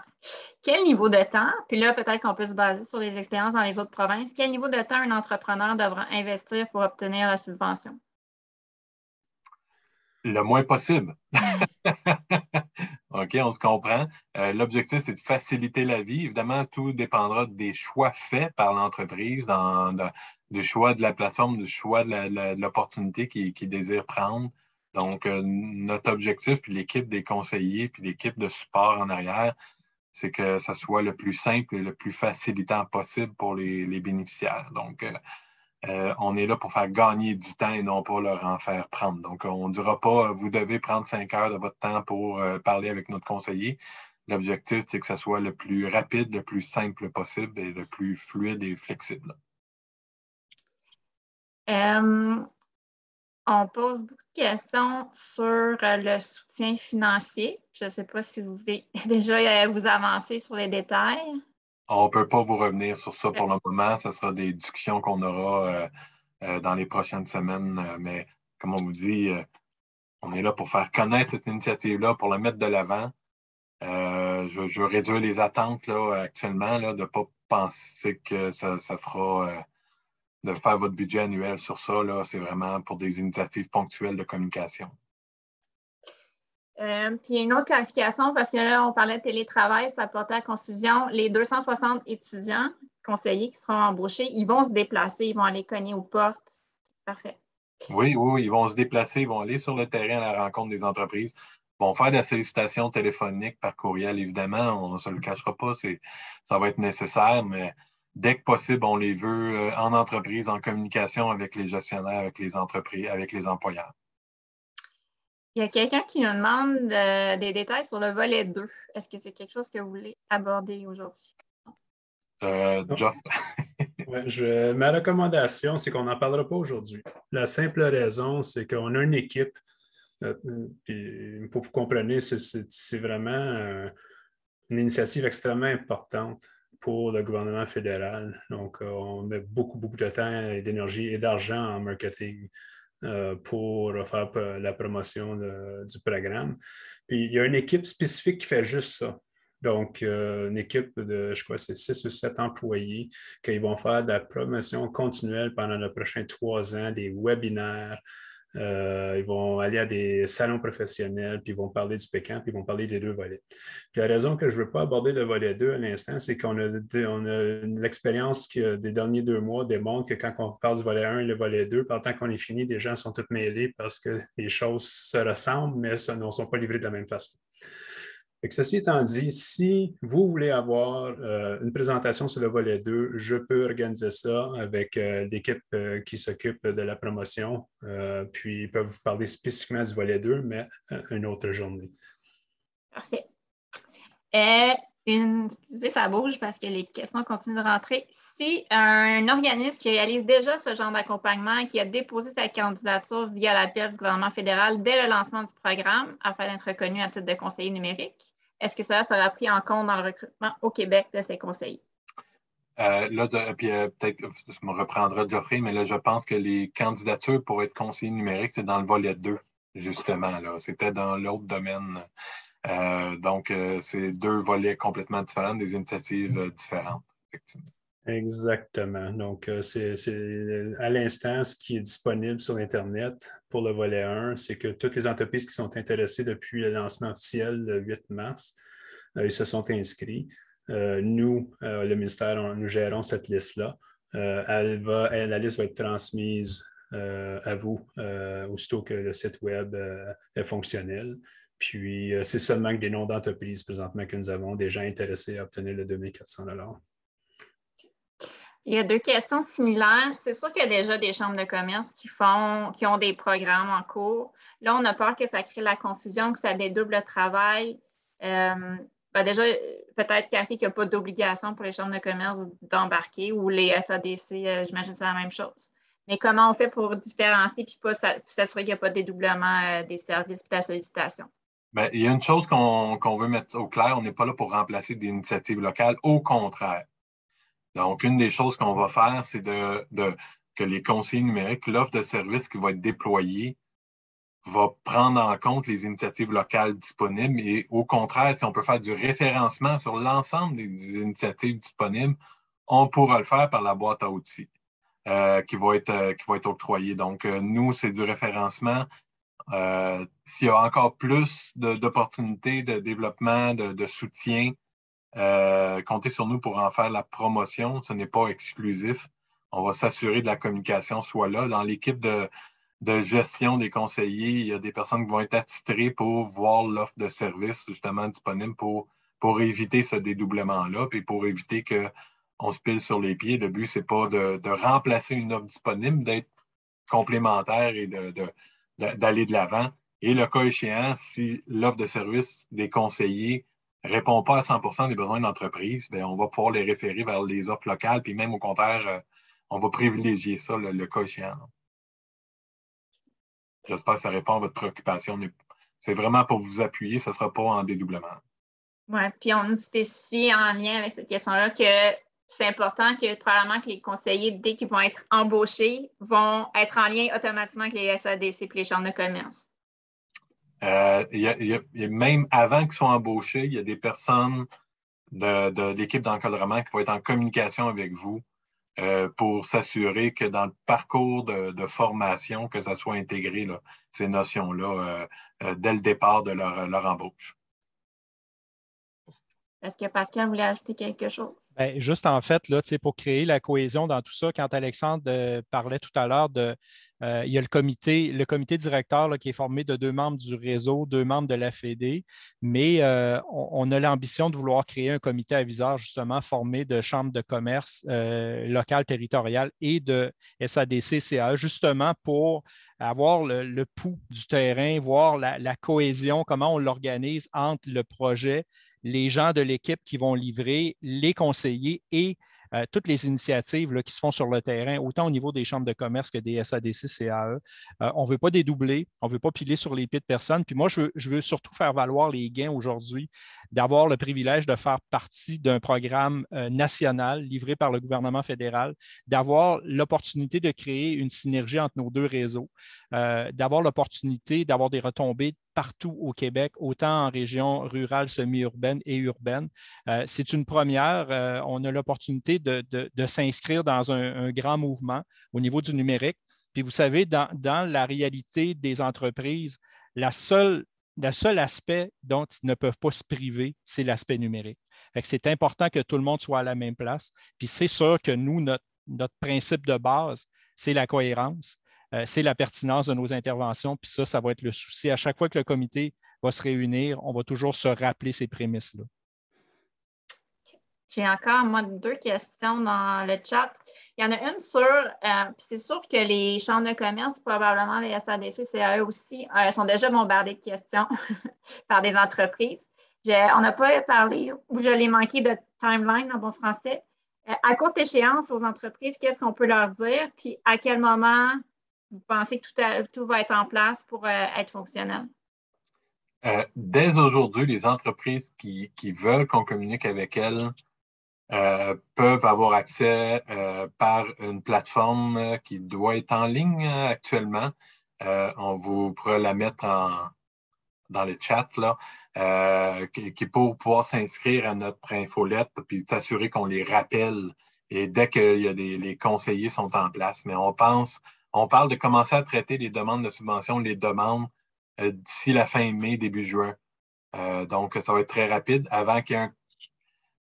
Quel niveau de temps, puis là, peut-être qu'on peut se baser sur les expériences dans les autres provinces, quel niveau de temps un entrepreneur devra investir pour obtenir la subvention? Le moins possible. OK, on se comprend. L'objectif, c'est de faciliter la vie. Évidemment, tout dépendra des choix faits par l'entreprise, du choix de la plateforme, du choix de l'opportunité qu'il désire prendre. Donc, notre objectif, puis l'équipe des conseillers, puis l'équipe de support en arrière, c'est que ça soit le plus simple et le plus facilitant possible pour les bénéficiaires. Donc, on est là pour faire gagner du temps et non pour leur en faire prendre. Donc, on ne dira pas, vous devez prendre 5 heures de votre temps pour parler avec notre conseiller. L'objectif, c'est que ça soit le plus rapide, le plus simple possible et le plus fluide et flexible. On pose beaucoup de questions sur le soutien financier. Je ne sais pas si vous voulez déjà vous avancer sur les détails. On ne peut pas vous revenir sur ça pour le moment. Ce sera des discussions qu'on aura dans les prochaines semaines. Mais comme on vous dit, on est là pour faire connaître cette initiative-là, pour la mettre de l'avant. Je veux réduire les attentes là, actuellement, là, de ne pas penser que ça fera faire votre budget annuel sur ça. Là, c'est vraiment pour des initiatives ponctuelles de communication. Puis une autre clarification, parce que là, on parlait de télétravail, ça portait à confusion. Les 260 étudiants, conseillers qui seront embauchés, ils vont se déplacer, ils vont aller cogner aux portes. Parfait. Oui, ils vont se déplacer, ils vont aller sur le terrain à la rencontre des entreprises, ils vont faire de la sollicitation téléphonique par courriel, évidemment, on ne se le cachera pas, ça va être nécessaire, mais dès que possible, on les veut en entreprise, en communication avec les gestionnaires, avec les entreprises, avec les employeurs. Il y a quelqu'un qui nous demande des détails sur le volet 2. Est-ce que c'est quelque chose que vous voulez aborder aujourd'hui? Geoff? Ouais, ma recommandation, c'est qu'on n'en parlera pas aujourd'hui. La simple raison, c'est qu'on a une équipe, puis pour vous compreniez, c'est vraiment une initiative extrêmement importante pour le gouvernement fédéral. Donc, on met beaucoup de temps et d'énergie et d'argent en marketing pour faire la promotion du programme. Puis, il y a une équipe spécifique qui fait juste ça. Donc, une équipe de, je crois, c'est 6 ou 7 employés qui vont faire de la promotion continuelle pendant les prochains 3 ans, des webinaires. Ils vont aller à des salons professionnels, puis ils vont parler du PECAM, puis ils vont parler des 2 volets. Puis la raison que je ne veux pas aborder le volet 2 à l'instant, c'est qu'on a l'expérience des derniers 2 mois démontre que quand on parle du volet 1 et le volet 2, par le temps qu'on est fini, les gens sont tous mêlés parce que les choses se ressemblent, mais ne sont pas livrées de la même façon. Et que ceci étant dit, si vous voulez avoir une présentation sur le volet 2, je peux organiser ça avec l'équipe qui s'occupe de la promotion, puis ils peuvent vous parler spécifiquement du volet 2, mais une autre journée. Parfait. Excusez, ça bouge parce que les questions continuent de rentrer. Si un organisme qui réalise déjà ce genre d'accompagnement et qui a déposé sa candidature via l'appel du gouvernement fédéral dès le lancement du programme afin d'être reconnu à titre de conseiller numérique, est-ce que cela sera pris en compte dans le recrutement au Québec de ces conseillers? Peut-être que je me reprendrai Geoffrey, mais là, je pense que les candidatures pour être conseiller numérique, c'est dans le volet 2, justement. C'était dans l'autre domaine. Donc, c'est 2 volets complètement différents, des initiatives différentes, effectivement. Exactement. Donc, c'est à l'instant, ce qui est disponible sur Internet pour le volet 1, c'est que toutes les entreprises qui sont intéressées depuis le lancement officiel le 8 mars, ils se sont inscrits. Nous, le ministère, nous gérons cette liste-là. La liste va être transmise à vous aussitôt que le site Web est fonctionnel. Puis, c'est seulement que des noms d'entreprises présentement que nous avons des gens intéressés à obtenir le 2400 $. Il y a 2 questions similaires. C'est sûr qu'il y a déjà des chambres de commerce qui ont des programmes en cours. Là, on a peur que ça crée la confusion, que ça dédouble le travail. Déjà, peut-être, Cathy, qu'il n'y a pas d'obligation pour les chambres de commerce d'embarquer ou les SADC, j'imagine que c'est la même chose. Mais comment on fait pour différencier et pas s'assurer qu'il n'y a pas de dédoublement des services et de la sollicitation? Bien, il y a une chose qu'on veut mettre au clair, on n'est pas là pour remplacer des initiatives locales, au contraire. Donc, une des choses qu'on va faire, c'est que les conseillers numériques, l'offre de services qui va être déployée, va prendre en compte les initiatives locales disponibles et au contraire, si on peut faire du référencement sur l'ensemble des initiatives disponibles, on pourra le faire par la boîte à outils qui va être octroyée. Donc, nous, c'est du référencement. S'il y a encore plus d'opportunités de développement, de soutien, comptez sur nous pour en faire la promotion. Ce n'est pas exclusif. On va s'assurer de la communication soit là. Dans l'équipe de gestion des conseillers, il y a des personnes qui vont être attitrées pour voir l'offre de service justement disponible pour éviter ce dédoublement-là, puis pour éviter qu'on se pile sur les pieds. Le but, ce n'est pas de remplacer une offre disponible, d'être complémentaire et d'aller de l'avant. Et le cas échéant, si l'offre de service des conseillers ne répond pas à 100% des besoins de l'entreprise, bien, on va pouvoir les référer vers les offres locales, puis même au contraire, on va privilégier ça, le cas échéant. J'espère que ça répond à votre préoccupation. C'est vraiment pour vous appuyer, ce ne sera pas en dédoublement. Oui, puis on nous spécifie en lien avec cette question-là que c'est important que probablement que les conseillers, dès qu'ils vont être embauchés, vont être en lien automatiquement avec les SADC et les chambres de commerce. Même avant qu'ils soient embauchés, il y a des personnes de l'équipe d'encadrement qui vont être en communication avec vous pour s'assurer que dans le parcours de formation, que ça soit intégré, là, ces notions-là, dès le départ de leur embauche. Est-ce que Pascal voulait ajouter quelque chose? Bien, juste en fait, là, pour créer la cohésion dans tout ça, quand Alexandre parlait tout à l'heure il y a le comité directeur là, qui est formé de 2 membres du réseau, 2 membres de la FED, mais on a l'ambition de vouloir créer un comité aviseur justement formé de chambres de commerce locales, territoriales et de SADC-CAE, justement pour avoir le pouls du terrain, voir la cohésion, comment on l'organise entre le projet, les gens de l'équipe qui vont livrer, les conseillers et toutes les initiatives là, qui se font sur le terrain, autant au niveau des chambres de commerce que des SADC-CAE. On ne veut pas dédoubler, on ne veut pas piler sur les pieds de personne. Puis moi, je veux surtout faire valoir les gains aujourd'hui, d'avoir le privilège de faire partie d'un programme national livré par le gouvernement fédéral, d'avoir l'opportunité de créer une synergie entre nos 2 réseaux, d'avoir l'opportunité d'avoir des retombées partout au Québec, autant en région rurale, semi-urbaine et urbaine. C'est une première. On a l'opportunité de s'inscrire dans un grand mouvement au niveau du numérique. Puis vous savez, dans la réalité des entreprises, le seul aspect dont ils ne peuvent pas se priver, c'est l'aspect numérique. C'est important que tout le monde soit à la même place. Puis c'est sûr que nous, notre principe de base, c'est la cohérence. C'est la pertinence de nos interventions, puis ça va être le souci. À chaque fois que le comité va se réunir, on va toujours se rappeler ces prémices-là. J'ai encore, moi, 2 questions dans le chat. Il y en a une sur, c'est sûr que les chambres de commerce, probablement les SADC, CAE aussi, sont déjà bombardées de questions par des entreprises. On n'a pas parlé, ou je l'ai manqué de timeline en bon français. À courte échéance, aux entreprises, qu'est-ce qu'on peut leur dire? Puis à quel moment vous pensez que tout va être en place pour être fonctionnel? Dès aujourd'hui, les entreprises qui veulent qu'on communique avec elles peuvent avoir accès par une plateforme qui doit être en ligne actuellement. On vous pourra la mettre dans le chat, là, qui est pour pouvoir s'inscrire à notre infolette puis s'assurer qu'on les rappelle et dès que les conseillers sont en place. Mais on parle de commencer à traiter les demandes de subvention, les demandes d'ici la fin mai, début juin. Donc, ça va être très rapide avant qu'il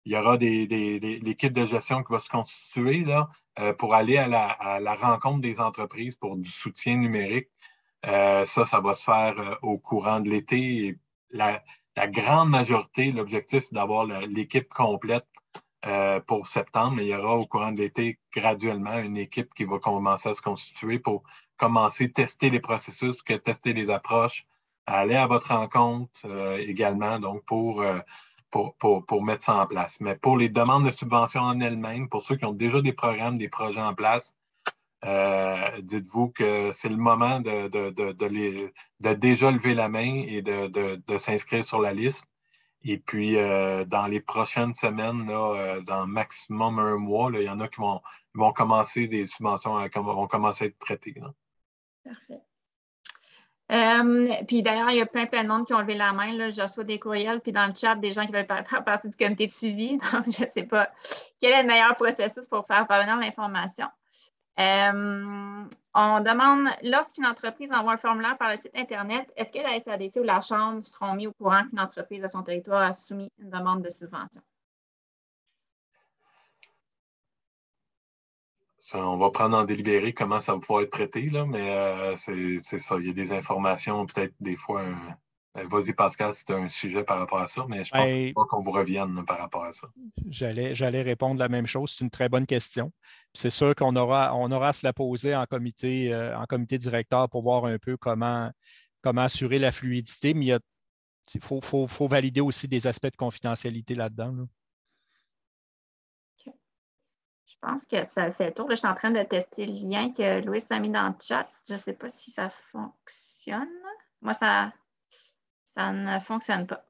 y aura l'équipe de gestion qui va se constituer là, pour aller à la rencontre des entreprises pour du soutien numérique. Ça va se faire au courant de l'été. Et la grande majorité, l'objectif, c'est d'avoir l'équipe complète pour septembre, mais il y aura au courant de l'été graduellement une équipe qui va commencer à se constituer pour commencer à tester les processus, tester les approches, aller à votre rencontre également, donc pour mettre ça en place. Mais pour les demandes de subvention en elles-mêmes, pour ceux qui ont déjà des programmes, des projets en place, dites-vous que c'est le moment de déjà lever la main et de s'inscrire sur la liste. Et puis, dans les prochaines semaines, là, dans maximum 1 mois, là, il y en a qui vont commencer des subventions, vont commencer à être traitées. Là. Parfait. Puis d'ailleurs, il y a plein de monde qui ont levé la main. Là. Je reçois des courriels, puis dans le chat, des gens qui veulent faire partie du comité de suivi. Donc, je ne sais pas quel est le meilleur processus pour faire parvenir l'information. On demande, lorsqu'une entreprise envoie un formulaire par le site Internet, est-ce que la SADC ou la Chambre seront mis au courant qu'une entreprise de son territoire a soumis une demande de subvention? Ça, on va prendre en délibéré comment ça va pouvoir être traité, là, mais c'est ça. Il y a des informations, peut-être des fois. Vas-y, Pascal, c'est un sujet par rapport à ça, mais je pense pas qu'on vous revienne là, par rapport à ça. J'allais répondre la même chose. C'est une très bonne question. C'est sûr qu'on aura à se la poser en comité directeur pour voir un peu comment assurer la fluidité, mais il faut valider aussi des aspects de confidentialité là-dedans. Là. Okay. Je pense que ça fait le tour. Là, je suis en train de tester le lien que Louis a mis dans le chat. Je ne sais pas si ça fonctionne. Moi, ça ne fonctionne pas.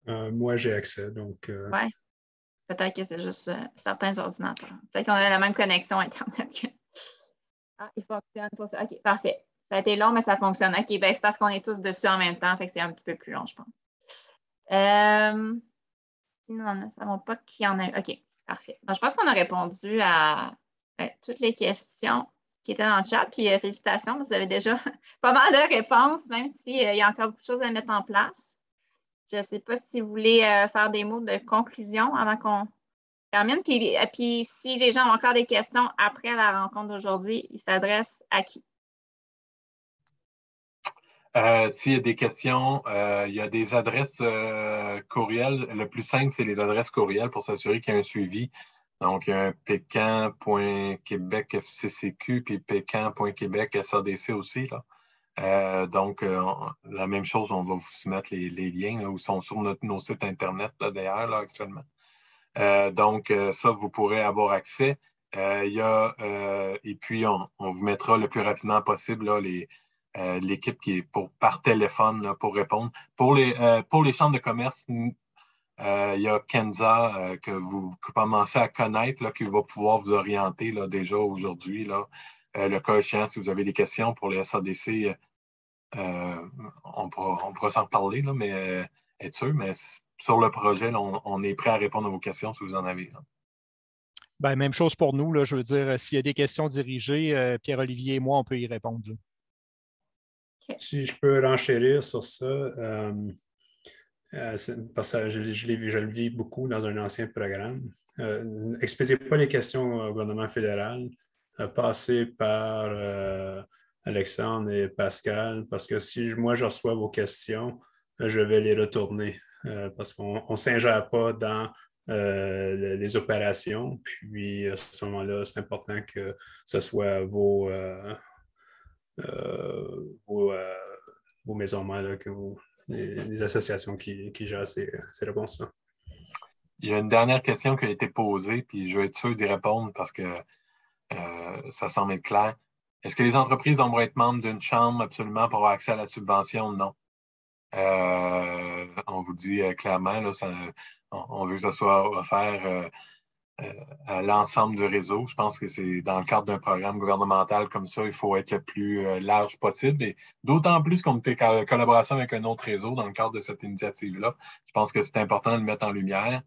Moi, j'ai accès, donc... Oui, peut-être que c'est juste certains ordinateurs. Peut-être qu'on a la même connexion Internet. Ah, il fonctionne pour ça. OK, parfait. Ça a été long, mais ça fonctionne. OK, ben c'est parce qu'on est tous dessus en même temps, fait que c'est un petit peu plus long, je pense. Non, ça ne va pas qu'il y en ait. OK. Parfait. Je pense qu'on a répondu à toutes les questions qui étaient dans le chat. Puis félicitations, vous avez déjà pas mal de réponses, même s'il y a encore beaucoup de choses à mettre en place. Je ne sais pas si vous voulez faire des mots de conclusion avant qu'on termine. Puis si les gens ont encore des questions après la rencontre d'aujourd'hui, ils s'adressent à qui? S'il y a des questions, il y a des adresses courriel. Le plus simple, c'est les adresses courriel pour s'assurer qu'il y a un suivi. Donc, il y a un pécan.québec FCCQ puis pécan.québec SADC aussi. Là. Donc, la même chose, on va vous soumettre les liens là, où sont sur nos sites Internet d'ailleurs là, actuellement. Donc, ça, vous pourrez avoir accès. Et puis, on vous mettra le plus rapidement possible là, l'équipe qui est par téléphone là, pour répondre. Pour les chambres de commerce, il y a Kenza que vous commencez à connaître, là, qui va pouvoir vous orienter là, déjà aujourd'hui. Là. Le cas échéant, si vous avez des questions pour les SADC, on pourra s'en reparler, là, mais être sûr. Mais sur le projet, là, on est prêt à répondre à vos questions si vous en avez. Bien, même chose pour nous. Là, je veux dire, s'il y a des questions dirigées, Pierre-Olivier et moi, on peut y répondre. Là. Si je peux renchérir sur ça, parce que je le vis beaucoup dans un ancien programme. Expédiez pas les questions au gouvernement fédéral. Passez par Alexandre et Pascal, parce que si moi je reçois vos questions, je vais les retourner parce qu'on ne s'ingère pas dans les opérations. Puis à ce moment-là, c'est important que ce soit vos maisons mères, les associations qui gèrent ces réponses-là. Il y a une dernière question qui a été posée, puis je vais être sûr d'y répondre parce que ça semble être clair. Est-ce que les entreprises doivent être membres d'une chambre absolument pour avoir accès à la subvention? Non. On vous dit clairement, là, on veut que ça soit offert à l'ensemble du réseau. Je pense que c'est dans le cadre d'un programme gouvernemental comme ça, il faut être le plus large possible. Et d'autant plus qu'on est en collaboration avec un autre réseau dans le cadre de cette initiative-là. Je pense que c'est important de le mettre en lumière.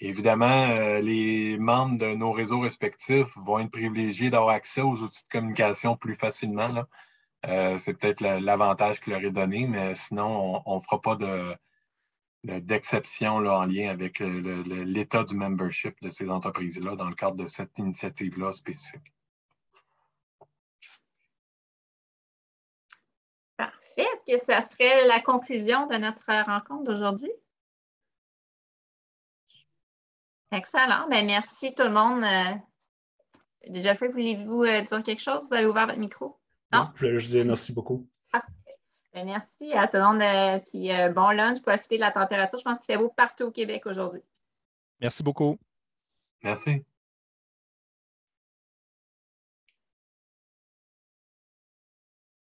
Évidemment, les membres de nos réseaux respectifs vont être privilégiés d'avoir accès aux outils de communication plus facilement. Là. C'est peut-être l'avantage qui leur est donné, mais sinon, on ne fera pas d'exception là, en lien avec l'état du membership de ces entreprises-là dans le cadre de cette initiative-là spécifique. Parfait. Est-ce que ça serait la conclusion de notre rencontre d'aujourd'hui? Excellent. Bien, merci tout le monde. Jeffrey, voulez-vous dire quelque chose? Vous avez ouvert votre micro? Non? Je voulais juste dire merci beaucoup. Bien, merci à tout le monde. Puis bon lunch, profitez de la température. Je pense qu'il fait beau partout au Québec aujourd'hui. Merci beaucoup. Merci.